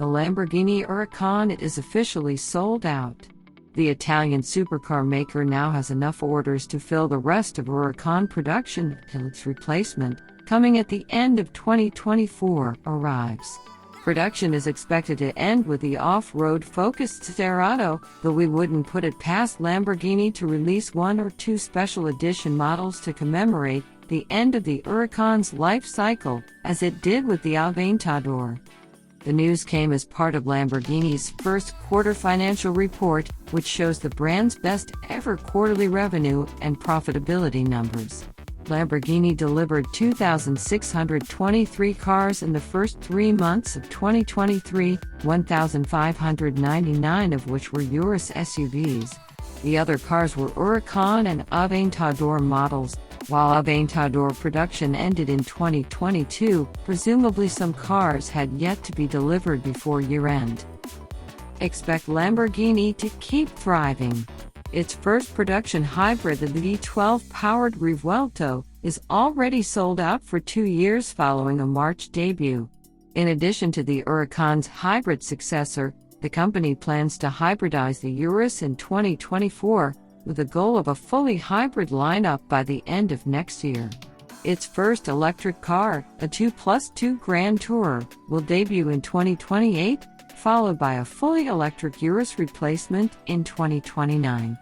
The Lamborghini Huracán is officially sold out. The Italian supercar maker now has enough orders to fill the rest of Huracán production until its replacement, coming at the end of 2024, arrives. Production is expected to end with the off-road focused Sterrato, though we wouldn't put it past Lamborghini to release one or two special edition models to commemorate the end of the Huracán's life cycle, as it did with the Aventador. The news came as part of Lamborghini's first quarter financial report, which shows the brand's best ever quarterly revenue and profitability numbers. Lamborghini delivered 2,623 cars in the first 3 months of 2023, 1,599 of which were Urus SUVs. The other cars were Huracán and Aventador models. While Aventador production ended in 2022, presumably some cars had yet to be delivered before year-end. Expect Lamborghini to keep thriving. Its first production hybrid, the V12-powered Revuelto, is already sold out for 2 years following a March debut. In addition to the Huracán's hybrid successor, the company plans to hybridize the Urus in 2024, with a goal of a fully hybrid lineup by the end of next year. Its first electric car, a 2+2 Grand Tourer, will debut in 2028, followed by a fully electric Urus replacement in 2029.